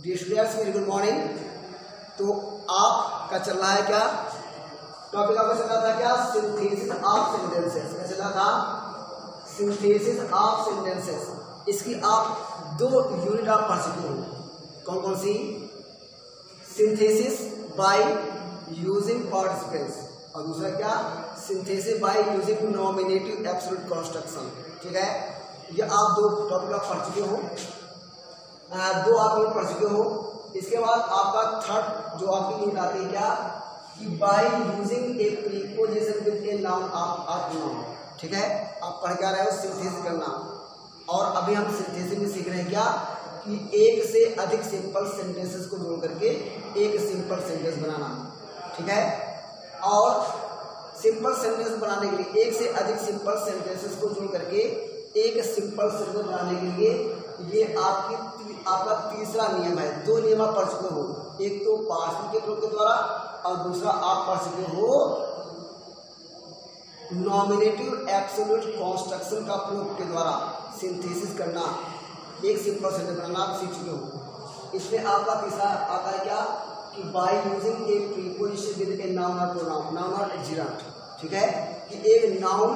Dear students very good morning. तो आपका चल रहा है क्या टॉपिक? आपका चल रहा था क्या? Synthesis of sentences. क्या चल रहा था? Synthesis of sentences. इसकी आप 2 यूनिट आप पढ़ चुके हो। कौन कौन सी? सिंथेसिस बाय यूजिंग पार्टिसिपल्स और दूसरा क्या? Synthesis by using nominative absolute construction. ठीक है, ये आप 2 टॉपिक आप पढ़ चुके हो, 2 आप यूनिट पढ़ चुके हो। इसके बाद आपका थर्ड जो आपकी यूनिट आती है क्या कि by using A preposition with a noun of noun. ठीक है, आप पढ़ क्या रहे हो? सिंथेसिस करना। और अभी हम सिंथेसिस में सीख रहे हैं क्या कि एक से अधिक सिंपल सेंटेंसेस को जोड़ करके एक सिंपल सेंटेंस बनाना। ठीक है, और सिंपल सेंटेंस बनाने के लिए एक से अधिक सिंपल सेंटेंसेस को जोड़ करके एक सिंपल सेंटेंस बनाने के लिए ये आपका तीसरा नियम है। 2 नियम आप पढ़ चुके हो, एक तो पार्शियल के प्रयोग के द्वारा और दूसरा आप पढ़ चुके हो नॉमिनेटिव एब्सोल्यूट कंस्ट्रक्शन का प्रयोग के द्वारा सिंथेसिस करना, एक सिंपल सेंटेंस बनाना आप सीख चुके हो। इसमें आपका तीसरा आता है क्या कि by using A preposition with a noun और प्रोनाउन, नाउन और जीरंड। ठीक है, कि एक नाउन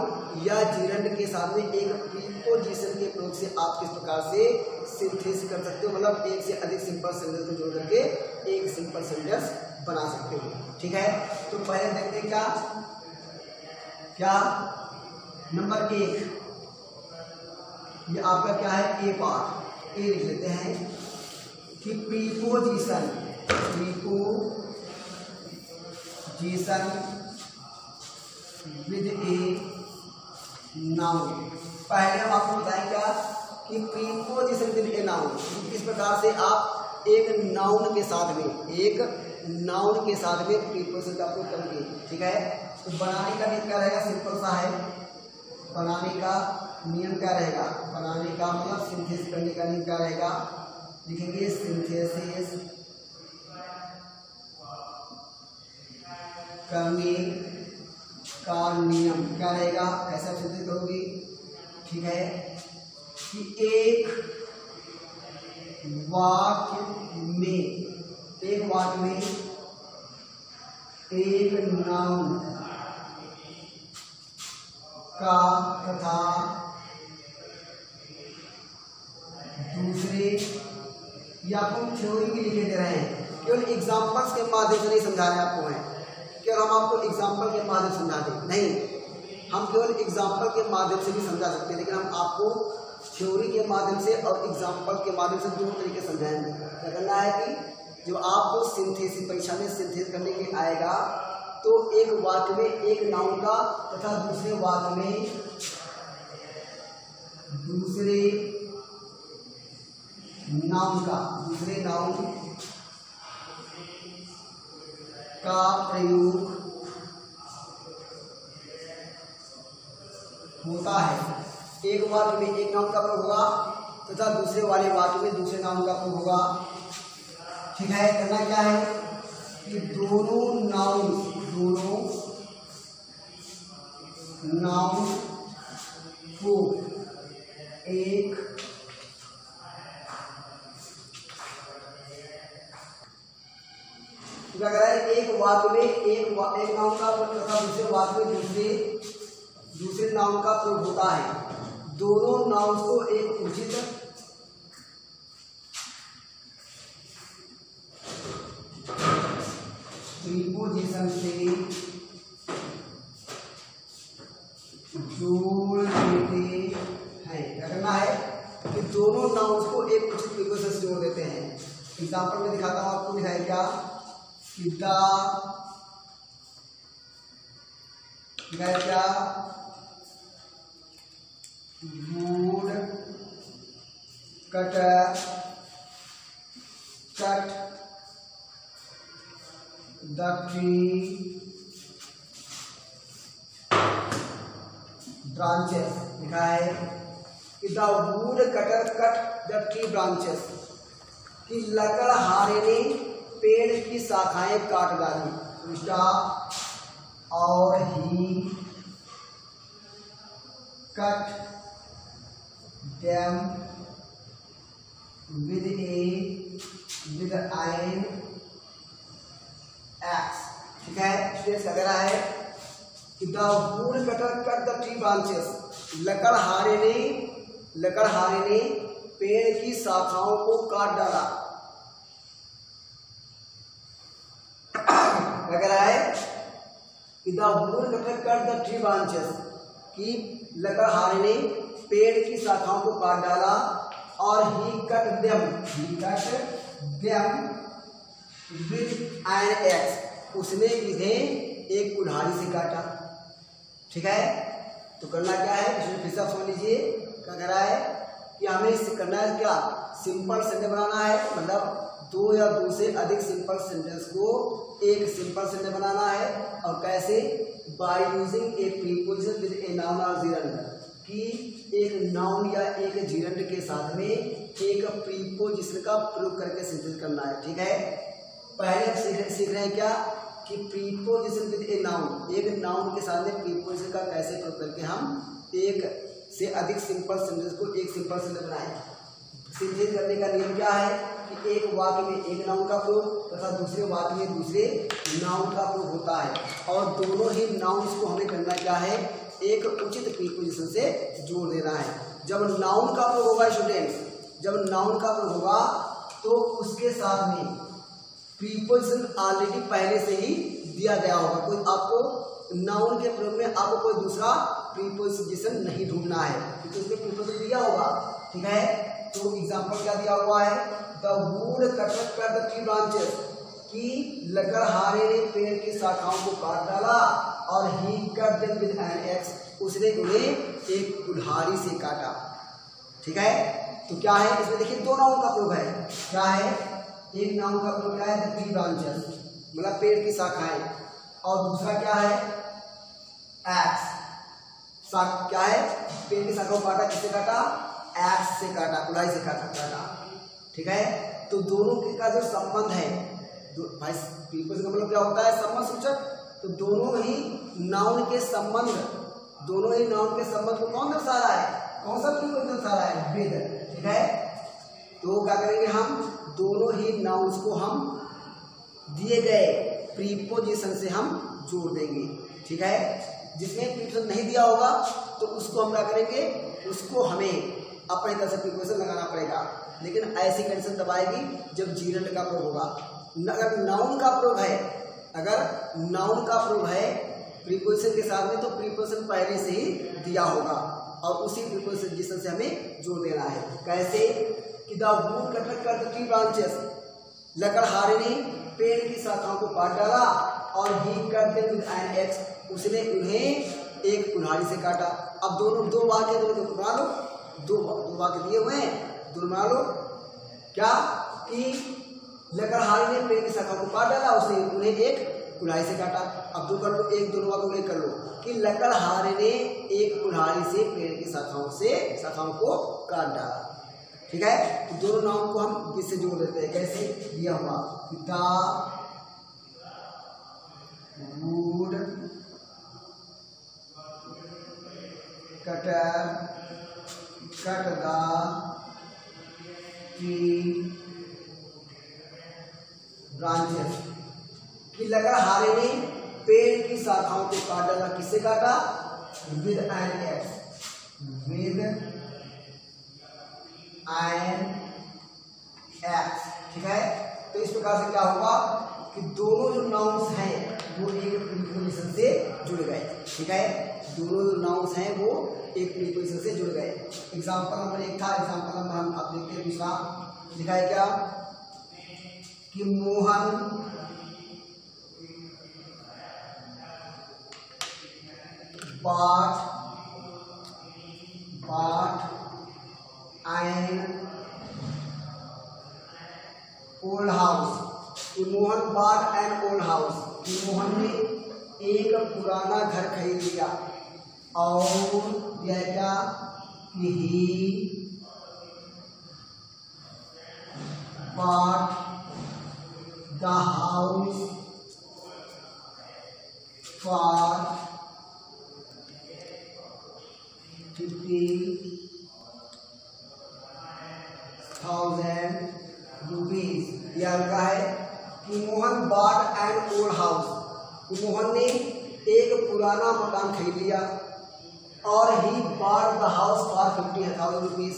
या जीरंड के साथ में एक प्रीपोजिशन के प्रयोग से आप किस प्रकार से सिंथेसिस कर सकते हो, मतलब एक से अधिक सिंपल सेंटेंस को जोड़ करके एक सिंपल सेंटेंस बना सकते हो। ठीक है, तो पहले देखते हैं क्या नंबर 1 ये आपका क्या है? ए पार्ट। ए लिख लेते हैं कि प्रीपोजिशन विद ए नाउन। पहले हम आपको बताएं क्या कि प्रीपोजिशन विद ए नाउन किस प्रकार से आप एक नाउन के साथ में प्रीपोजिशन का प्रयोग करेंगे। ठीक है, तो बनाने का नियम क्या रहेगा? सिंपल सा है। बनाने का नियम क्या रहेगा? बनाने का मतलब सिंथेसिस करने का नियम क्या रहेगा? लिखेंगे सिंथेसिस करने का नियम क्या रहेगा? कैसे आप सिंथेसिस करोगे? ठीक है, कि एक वाक्य में एक नाउन का तथा दूसरे, या आपको थ्योरी भी लिखे दे रहे हैं, केवल एग्जाम्पल्स के माध्यम से नहीं समझा रहे आपको हैं, केवल हम आपको एग्जाम्पल के माध्यम से समझा दें नहीं, हम केवल एग्जाम्पल के माध्यम से भी समझा सकते हैं, लेकिन हम आपको थ्योरी के माध्यम से और एग्जाम्पल के माध्यम से 2 तरीके समझाएंगे। क्या करना है कि जो आपको सिंथेसिस परीक्षा में सिंथेसिस करने के लिए आएगा तो एक वाक्य में एक नाउन का तथा दूसरे वाक्य में दूसरे नाउन का प्रयोग होता है। एक वाक्य में एक नाउन का प्रयोग होगा तथा दूसरे वाले वाक्य में दूसरे नाउन का प्रयोग होगा। ठीक है, करना क्या है कि दोनों नाउन को एक क्या कह रहा है? एक वाक्य में एक नाउन का तथा दूसरे वाक्य में दूसरे नाउन का प्रयोग होता है। दोनों नाउन को एक उचित प्रीपोजिशन से जोड़ देते हैं। क्या करना है कि दोनों नाउन्स को एक उचित प्रीपोजिशन से जोड़ देते हैं। एग्जाम्पल में दिखाता हूं आपको, दिखाएं क्या कि क्या would cut the tree branches। लिखा है कि the wood cutter cut the tree branches, कि लकड़हारे ने पेड़ की शाखाएं काट डाली। और ही cut them with with an axe. ठीक है स्टूडेंट्स, अगर है कि the woodcutter cut the tree branches, लकड़हारे ने पेड़ की शाखाओं को काट डाला। अगर है कि the woodcutter cut the tree branches, कि लकड़हारे ने पेड़ की शाखाओं को काट डाला, और ही cut them with N axe, उसने इन्हें एक कुल्हाड़ी से काटा। ठीक है, तो करना क्या है, इसमें फिर से समझ लीजिए क्या कर रहा है कि हमें इससे करना है क्या, सिंपल सेंटेंस बनाना है, मतलब दो या दो से अधिक सिंपल सेंटेंस को एक सिंपल सेंटेंस बनाना है। और कैसे, by using A preposition with a noun और जीरंड, कि एक नाउन या एक जीरंड के साथ में एक प्रीपोजिशन का प्रयोग करके सेंटेंस करना है। ठीक है, पहले सीख रहे हैं क्या कि प्रीपोजिशन विद ए नाउन, एक नाउन के साथ में प्रीपोजिशन का कैसे प्रयोग करके हम एक से अधिक सिंपल सेंटेंस को एक सिंपल सेंटेंस बनाएं। सिंथेसिस करने का नियम क्या है कि एक वाक्य में एक नाउन का प्रयोग तथा दूसरे वाक्य में दूसरे नाउन का प्रयोग होता है, और दोनों ही नाउन्स को हमें करना क्या है, एक उचित प्रीपोजिशन से जोड़ देना है। जब नाउन का प्रयोग होगा स्टूडेंट्स, जब नाउन का प्रयोग होगा तो उसके साथ में प्रीपोजिशन ऑलरेडी पहले से ही दिया गया होगा। कोई आपको नाउन के प्रयोग में आपको कोई दूसरा प्रीपोजिशन नहीं ढूंढना है, क्योंकि उसमें प्रीपोजिशन दिया होगा। ठीक है, तो एग्जांपल क्या दिया हुआ है, the woodcutter cut the tree branches, कि लकड़हारे ने पेड़ की शाखाओं को काट डाला, और ही cut them with N axe, उसने उन्हें एक कुल्हाड़ी से काटा। ठीक है, तो क्या है इसमें देखिए दो नाउन का प्रयोग है। क्या है, एक नाउन का प्रयोग क्या है, द ट्री ब्रांचेस मतलब पेड़ की शाखाएं, और दूसरा क्या है, एक्स, क्या है, पेड़ की शाखाओं को काटा, किससे काटा, एक्स से काटा, कुल्हाड़ी से काटा। ठीक है, तो दोनों का जो संबंध है, भाई प्रीपोजिशन का मतलब क्या होता है, संबंध सूचक। तो दोनों ही नाउन के संबंध को कौन दर्शा रहा है, कौन सा प्रीपोजिशन दर्शा रहा है, विद। ठीक है, तो क्या करेंगे हम, दोनों ही नाउन्स को हम दिए गए प्रीपोजिशन से हम जोड़ देंगे। ठीक है, जिसमें प्रीपोजिशन नहीं दिया होगा तो उसको हम क्या करेंगे, उसको हमें अपने तरफ से प्रीपोजिशन लगाना पड़ेगा, लेकिन ऐसी कंडीशन तब आएगी जब जीरंड का प्रयोग होगा। अगर नाउन का प्रयोग है प्रीपोजिशन के साथ में, तो प्रीपोजिशन पहले से ही दिया होगा, और उसी प्रीपोजिशन से हमें जोड़ देना है। कैसे, कि the woodcutter cut the tree branches, लकड़हारे ने पेड़ की शाखाओं को काट डाला, और ही cut them with N axe, उसने उन्हें एक कुल्हाड़ी से काटा। अब दोनों दो वाक्य दोनों को बना लो, दो वाक्य दिए हुए हैं, दोनों बना लो। क्या कि लकड़हारे ने पेड़ की शाखाओं को काट डाला, उसने उन्हें एक कुल्हाड़ी से काटा। अब दो कर लो, एक दोनों वाक्य एक कर लो कि लकड़हारे ने एक कुल्हाड़ी से पेड़ की शाखाओं को काट डाला। ठीक है, तो दोनों नाउन को हम इससे जोड़ देते हैं। कैसे, दिया हुआ the woodcutter cut the tree branches, कि लकड़हारे ने पेड़ की शाखाओं को काट डाला, किससे काटा, with N X, with N X. ठीक है, तो इस प्रकार से क्या होगा कि दोनों जो नाउन्स हैं वो एक प्रीपोजिशन से जुड़ गए। ठीक है, दोनों जो नाउन्स हैं वो एक प्रीपोजिशन से जुड़ गए। एग्जाम्पल नंबर 1 था, एग्जाम्पल नंबर हम आप देखते हैं दूसरा लिखा है क्या, कि Mohan bought an old house, कि Mohan bought an old house, कि मोहन ने एक पुराना घर खरीद लिया। और यह क्या, कि he bought the house for 50,000 rupees, यह लिखा है कि Mohan bot an old house, Mohan ने एक पुराना मकान खरीद लिया। और he bought the house for 50,000 rupees,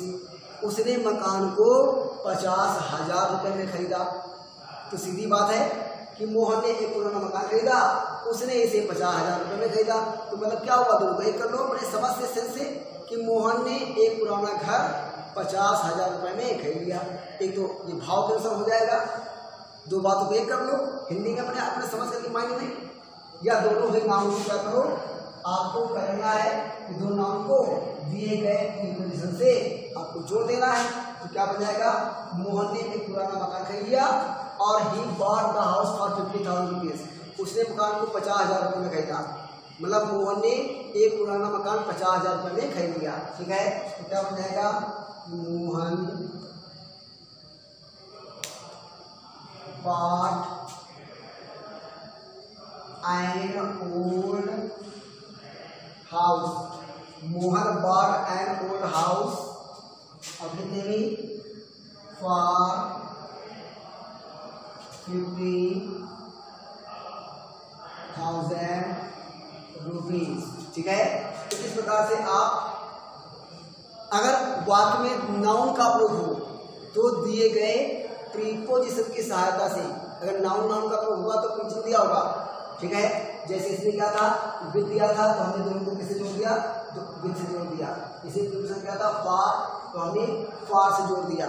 उसने मकान को 50,000 रुपये में खरीदा। तो सीधी बात है कि मोहन ने एक पुराना मकान खरीदा, उसने इसे 50,000 रुपये में खरीदा। तो मतलब क्या होगा, दोनों को एक कर लो अपने समझ से सेंस से कि मोहन ने एक पुराना घर 50,000 रुपये में खरीद लिया। एक तो ये भाव के अनुसार हो जाएगा, दो बातों को एक कर लो हिंदी में अपने अपने समझ करके मायने में, या दोनों ही नाम को क्या करो, आपको करना है कि दो नाम को दिए गए प्रीपोजिशन से आपको जोड़ देना है। तो क्या बन जाएगा, मोहन ने एक पुराना मकान खरीद लिया और he bought the house for 50,000 rupees, उसने मकान को 50,000 रुपये में खरीदा। मतलब मोहन ने एक पुराना मकान 50,000 रुपये में खरीद लिया। ठीक है, तो क्या बन जाएगा, Mohan bought an old house, Mohan bought an old house, अब कितने में, for 50,000 रुपीज। ठीक है, तो इस प्रकार से आप अगर वाक्य में नाउन का प्रयोग हो तो दिए गए प्रीपोजिशन की सहायता से, अगर नाउन का प्रयोग हुआ तो प्रीपोजिशन दिया होगा। ठीक है, जैसे इसने क्या था, विद दिया था तो हमने दोनों को किससे जोड़ दिया, तो विद से जोड़ दिया। इसे प्रीपोजिशन क्या था, फॉर, तो हमने फॉर से जोड़ दिया।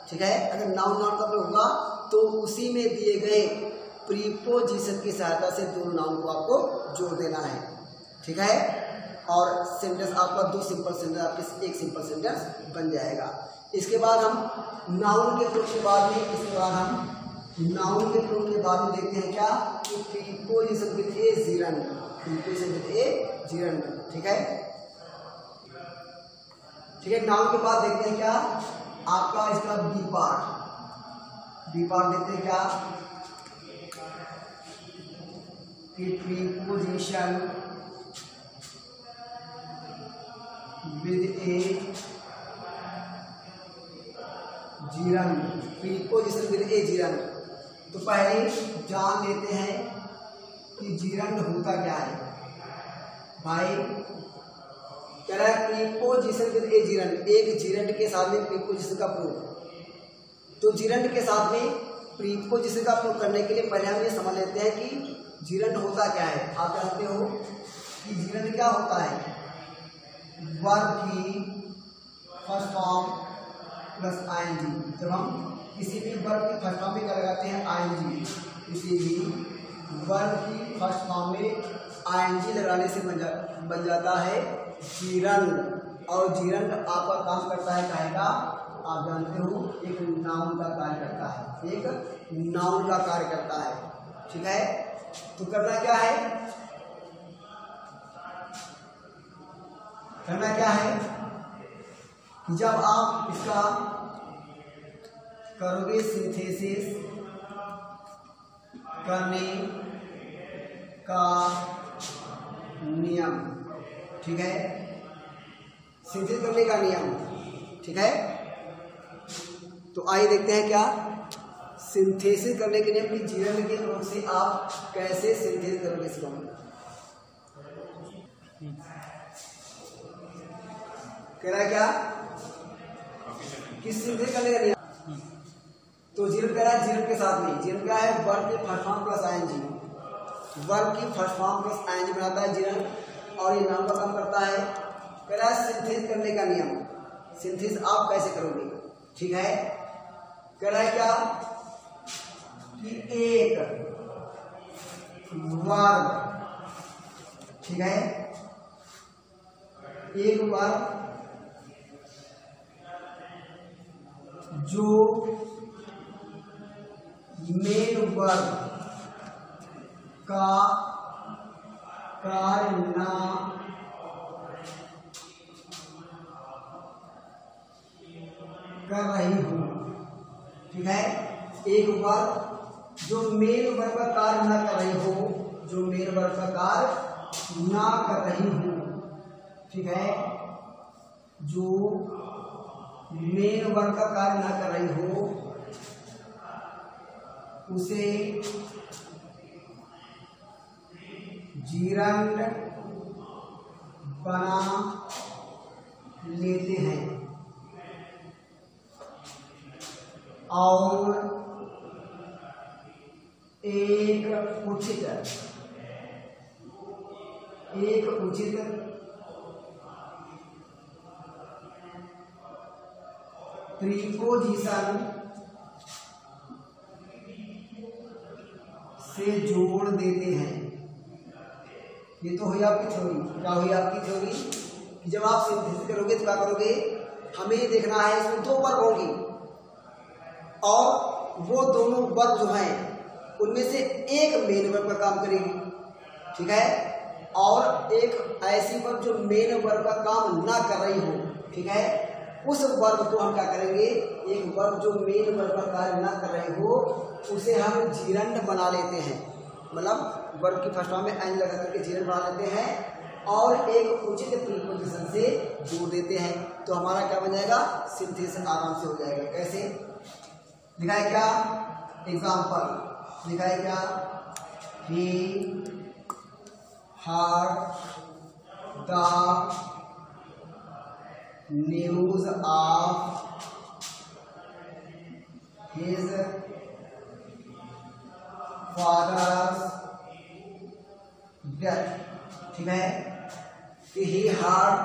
ठीक है, अगर नाउन का प्रयोग हुआ तो उसी में दिए गए प्रीपोजिशन की सहायता से दोनों नाउन को आपको जोड़ देना है। ठीक है, और सेंटेंस आपका दो सिंपल सेंटेंस आपके एक सिंपल सेंटेंस बन जाएगा। इसके बाद हम नाउन के प्रयोग के बाद में, इसके बाद हम नाउन के प्रयोग के बाद में देखते हैं क्या, कि preposition with A gerund, preposition with A gerund. ठीक है, ठीक है, नाउन के बाद देखते हैं क्या आपका इसका बी पार्ट, बी पार्ट देखते हैं क्या, कि preposition with A gerund, preposition with A gerund. तो पहले जान लेते हैं कि जीरंड होता क्या है। भाई कह रहा है प्रीपोजिशन विद ए जीरंड, एक जीरंड के साथ में प्रीपोजिशन का प्रयोग। तो जीरंड के साथ में प्रीपोजिशन का प्रयोग करने के लिए पहले हम ये समझ लेते हैं कि जीरंड होता क्या है। आप जानते हो कि जीरंड क्या होता है, वर्ब की फर्स्ट फॉर्म प्लस आईएनजी। जब हम किसी भी वर्ब की फर्स्ट फॉर्म में क्या लगाते हैं, आईएनजी, किसी भी वर्ब की फर्स्ट फॉर्म में आईएनजी लगाने से बन जाता है जीरंड। और जीरंड आपका काम करता है काहे का, आप जानते हो, एक नाउन का कार्य करता है, एक नाउन का कार्य करता है। ठीक है, तो करना क्या है, करना क्या है कि जब आप इसका करोगे सिंथेसिस करने का नियम। ठीक है, सिंथेसिस करने का नियम। ठीक है, तो आइए देखते हैं क्या सिंथेसिस करने के नियम की जीरंड के प्रयोग से आप कैसे सिंथेसिस करोगे इसको। कह रहा है क्या कि सिंथेसिस करने का नियम, तो जीरंड कह रहा है, जीरंड के साथ में, जीरंड क्या है, वर्ब की first form plus I N G, verb की फर्स्ट फॉर्म प्लस आईएनजी बनाता है जीरंड, और ये नाउन का काम करता है। कह रहा है सिंथेसिस करने का नियम, सिंथेसिस आप कैसे करोगे। ठीक है, कह रहा है क्या कि एक वर्ब, ठीक है, एक वर्ब जो मेन वर्ब का कार्य ना कर रही हूं। ठीक है, एक वर्ब जो मेन वर्ब का कार्य ना कर रही हो, जो मेन वर्ब का कार्य ना कर रही हूं। ठीक है, जो मेन वर्ब का कार्य ना कर रही हो उसे जीरंड बना लेते हैं और एक उचित प्रीपोजिशन से जोड़ देते हैं। ये तो हुई आपकी थ्योरी। क्या हुई आपकी थ्योरी कि जब आप सिंथेसिस करोगे तो क्या करोगे, हमें देखना है इसमें दो वर्ग होंगी और वो दोनों वर्ग जो हैं उनमें से एक मेन वर्ग का काम करेगी, ठीक है, और एक ऐसी वर्ग जो मेन वर्ग का काम ना कर रही हो, ठीक है, उस वर्ग को हम क्या करेंगे, एक वर्ग जो मेन वर्ग का कार्य ना कर रही हो उसे हम जीरंड बना लेते हैं, मतलब वर्ग की फर्स्ट फॉर्म में एन लगा करके जीरंड बना लेते हैं और एक उचित प्रीपोजिशन से जोड़ देते हैं। तो हमारा क्या बन जाएगा, सिंथेसिस आराम से हो जाएगा। कैसे लिखा है, क्या एग्जाम्पल लिखा है, क्या ही heard the news of his father's death, ठीक है, कि he heard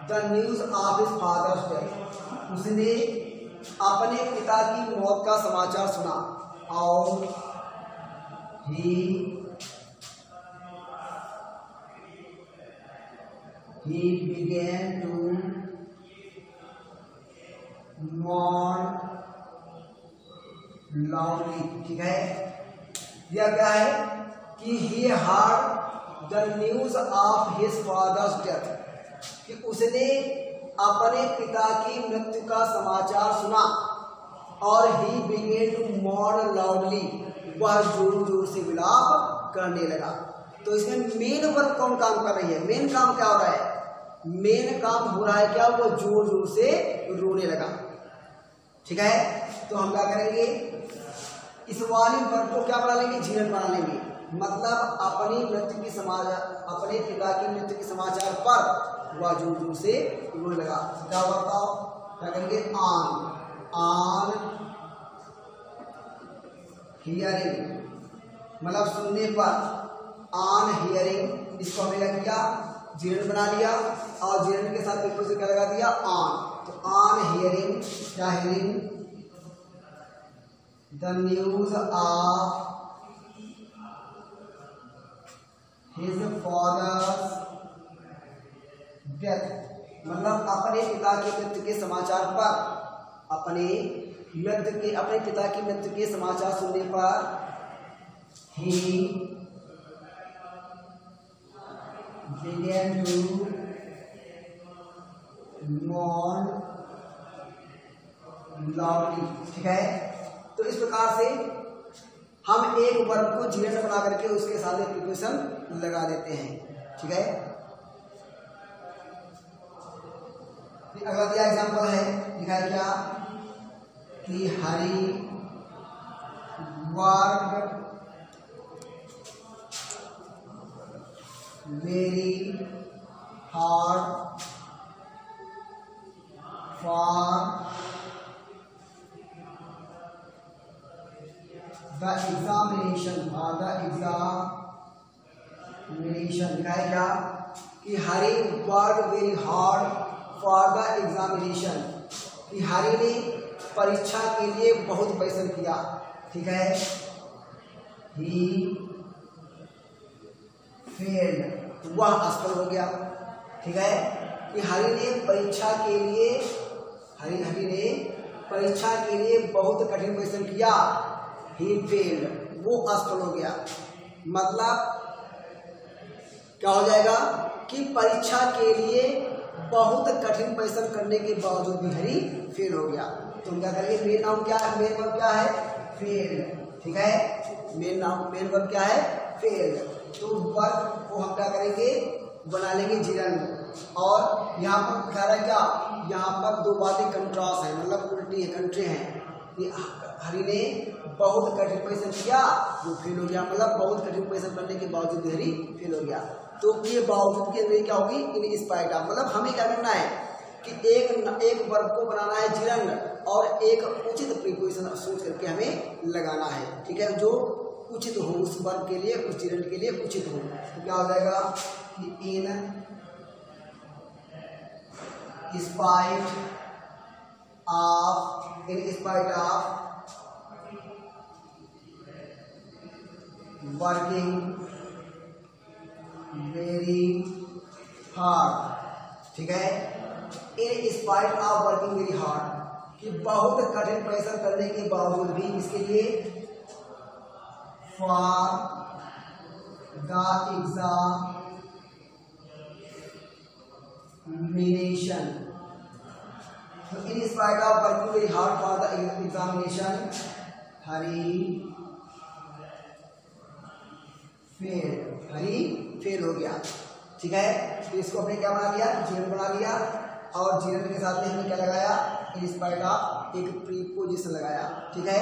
the news of his father's death, उसने अपने पिता की मौत का समाचार सुना और he began to mourn loudly, ठीक है, यह क्या है कि he heard the news of his father's death, कि उसने अपने पिता की मृत्यु का समाचार सुना और he began to mourn loudly, वह जोर जोर से विलाप करने लगा। तो इसमें मेन वर्ग कौन काम कर रही है, मेन काम क्या हो रहा है, मेन काम हो रहा है क्या, वो जोर जोर से रोने लगा, ठीक है। तो हम क्या करेंगे, इस वाली वर्ग को क्या बना लेंगे, जीरंड बना लेंगे, मतलब अपनी मृत्यु की समाचार, अपने पिता की मृत्यु के समाचार पर वह जोर जोर से रोने लगा। क्या बताओ, क्या करेंगे, ऑन हियरिंग, मतलब सुनने पर, ऑन हियरिंग, इसको हमने क्या किया, जीरंड बना लिया और जीरंड के साथ बिल्कुल से क्या लगा दिया, ऑन। तो ऑन हियरिंग, क्या hearing, the news of his father's death, मतलब अपने पिता की मृत्यु के समाचार पर, अपने पिता की मृत्यु के समाचार सुनने पर he began to mourn loudly, ठीक है। तो इस प्रकार से हम एक वर्ब को जीरंड बना करके उसके साथ एक प्रीपोजिशन लगा देते हैं, ठीक है। अगला दिया एग्जाम्पल है, लिखा है क्या कि Hari work very hard for the examination, लिखा है क्या कि Hari work very hard for the examination, कि हरी ने परीक्षा के लिए बहुत परिश्रम किया, ठीक है। ही फेल्ड, वह असफल हो गया, ठीक है, कि हरी ने परीक्षा के लिए, हरी ने परीक्षा के लिए बहुत कठिन परिश्रम किया, ही फेल्ड, वो असफल हो गया। मतलब क्या हो जाएगा कि परीक्षा के लिए बहुत कठिन परिश्रम करने के बावजूद भी हरी फेल हो गया। तो हम क्या करेंगे, मेन नाउन क्या है, मेन वर्ब क्या है, फेल, ठीक है, मेन वर्ब क्या है, फेल। तो वर्ब को हम क्या करेंगे, बना लेंगे जीरंड। और यहाँ पर दिखा रहा है क्या, यहाँ पर दो बातें कंट्रास्ट है, मतलब उल्टी है, कंट्रे हैं। कि हरी ने बहुत कठिन परिश्रम किया, वो फेल हो गया, मतलब बहुत कठिन परिश्रम करने के बावजूद हरी फेल हो गया। तो ये बावजूद के अंदर क्या होगी, इन स्पाइट ऑफ, मतलब हमें क्या करना है कि एक वर्ब को बनाना है जिरंड और एक उचित प्रीपोजिशन सोच करके हमें लगाना है, ठीक है, जो उचित हो उस वर्ब के लिए, उस जिरंड के लिए उचित हो। तो क्या हो जाएगा कि in spite of working very hard, ठीक है, in spite of working very hard, कि बहुत कठिन परिश्रम करने के बावजूद भी इसके लिए फॉर द एग्जामिनेशन, तो in spite of working very hard for the examination Hari fail हो गया, ठीक है। तो इसको हमने क्या बना लिया, जीरन बना लिया, और जीरन के साथ में हमने क्या लगाया, इन स्पाइट ऑफ एक प्रीपोजिशन लगाया, ठीक है।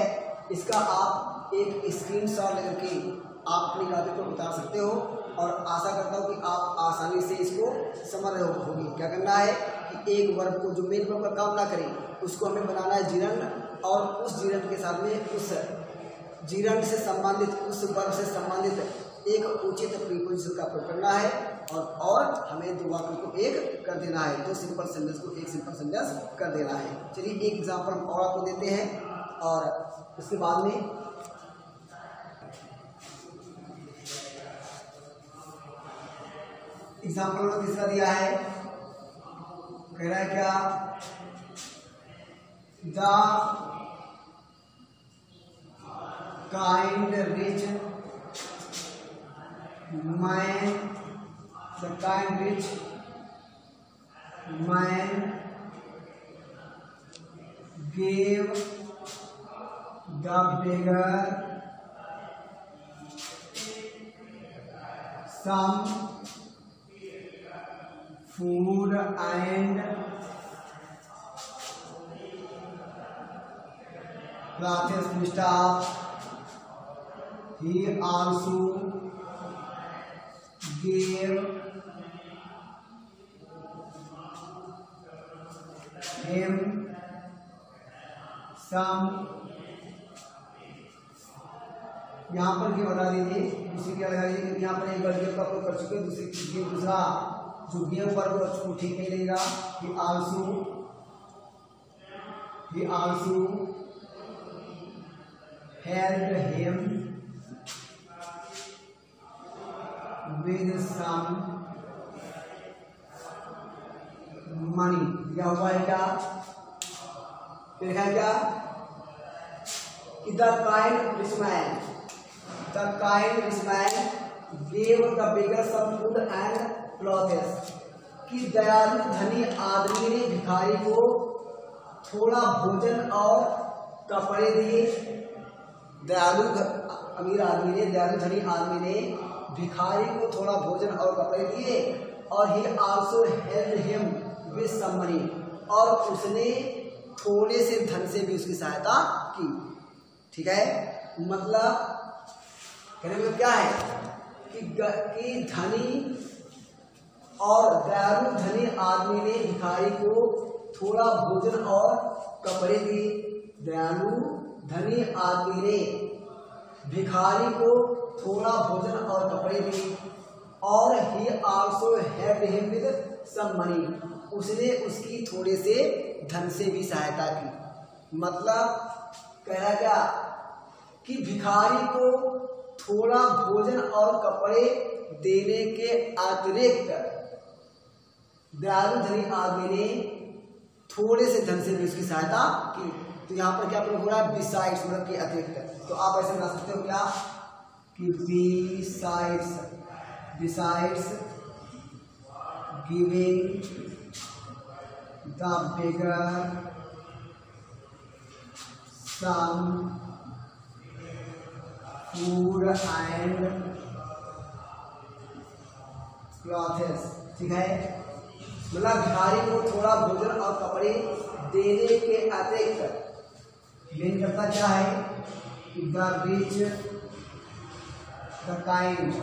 इसका आप एक स्क्रीनशॉट लेकर के आप अपनी कॉपी पर उतार सकते हो, और आशा करता हूँ कि आप आसानी से इसको समझ रहे होंगे। क्या करना है कि एक वर्ब को जो मेन वर्ब का काम ना करे उसको हमें बनाना है जीरन, और उस जीरन के साथ में उस जीरन से संबंधित, उस वर्ब से संबंधित एक उचित प्रीपोजिशन का प्रयोग करना है, और हमें दो वाक्य को एक कर देना है, दो सिंपल सेंटेंस को एक सिंपल सेंटेंस कर देना है। चलिए एक एग्जांपल हम और आपको देते हैं, और उसके बाद में एग्जांपल में तीसरा दिया है, कह रहा है क्या, the kind rich man gave the beggar some food and clothes. He also gave him some, यहाँ पर क्या बता दीजिए, दूसरी क्या लगा दीजिए, क्योंकि यहाँ पर एक बार गेव का प्रयोग कर चुके हैं, दूसरा जो गेव वर्ग उसको ठीक नहीं लगेगा। he also helped him with some money, दिया हुआ है क्या, लिखा है क्या कि the kind rich man gave the beggar some food and clothes, कि दयालु धनी आदमी ने भिखारी को थोड़ा भोजन और कपड़े दिए। अमीर आदमी ने, दयालु धनी आदमी ने भिखारी को थोड़ा भोजन और कपड़े दिए, और he also helped him with some money, और उसने थोड़े से धन से भी उसकी सहायता की, ठीक है। मतलब कहने में क्या है कि धनी और दयालु धनी आदमी ने भिखारी को थोड़ा भोजन और कपड़े दिए। दयालु धनी आदमी ने भिखारी को थोड़ा भोजन और कपड़े दिए, और he also helped him with some money, उसने उसकी थोड़े से धन से भी सहायता की। मतलब कह रहा क्या कि भिखारी को थोड़ा भोजन और कपड़े देने के अतिरिक्त दयालु धनी आदमी ने थोड़े से धन से भी उसकी सहायता की। तो यहाँ पर क्या प्रयोग हो रहा है, बिसाइड्स, मतलब के अतिरिक्त। तो आप ऐसे बना सकते हो क्या कि besides giving the beggar some food and clothes, ठीक है। मतलब भिखारी को थोड़ा भोजन और कपड़े देने के अतिरिक्त मेन करता क्या है कि the rich, the kind,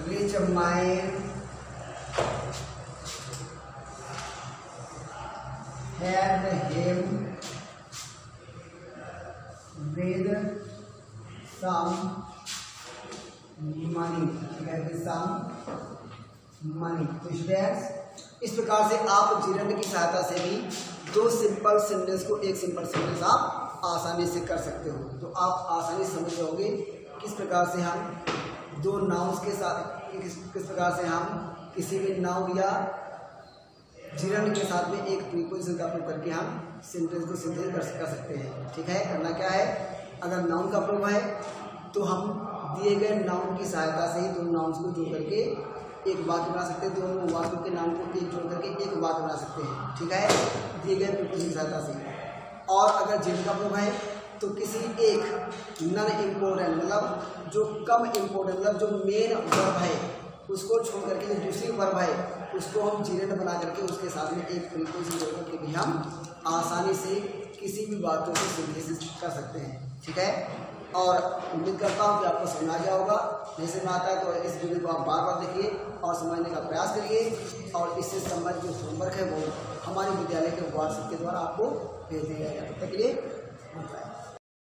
rich mind had him with some money, तो स्टूडेंट्स इस प्रकार से आप जिरंड की सहायता से भी दो सिंपल सेंटेंस को एक सिंपल सेंटेंस आप आसानी से कर सकते हो। तो आप आसानी से समझ जाओगे किस प्रकार से हम दो नाउन्स के साथ किस प्रकार से हम किसी भी नाउन या जिरंड के साथ में एक प्रीपोजिशन का प्रयोग करके हम सेंटेंस को सिंथेसिस कर सकते हैं। ठीक है, करना क्या है, अगर नाउन का प्रयोग है तो हम दिए गए नाउन की सहायता से ही दोनों नाउन्स को जोड़ करके एक वाक्य बना सकते हैं, दोनों वाक्यों के नाउन को एक जोड़ करके एक वाक्य बना सकते हैं। ठीक है, दिए गए प्रीपोजिशन की सहायता से। और अगर जिरंड का प्रयोग है तो किसी एक नॉन इम्पोर्टेंट मतलब जो कम इम्पोर्टेंट मतलब जो मेन वर्ब है उसको छोड़ करके जो दूसरी वर्ब है उसको हम जिरंड बना करके उसके साथ में एक प्रीपोजिशन जोड़ करके भी हम आसानी से किसी भी वाक्यों को सिंथेसिस कर सकते हैं। ठीक है, और उम्मीद करता हूँ कि आपको समझ आ गया होगा। नहीं समझ आता है तो इस वीडियो को आप बार बार देखिए और समझने का प्रयास करिए, और इससे संबंधित जो होमवर्क है वो हमारे विद्यालय के व्हाट्सएप के द्वारा आपको भेज दिया जाएगा। तब तक के लिए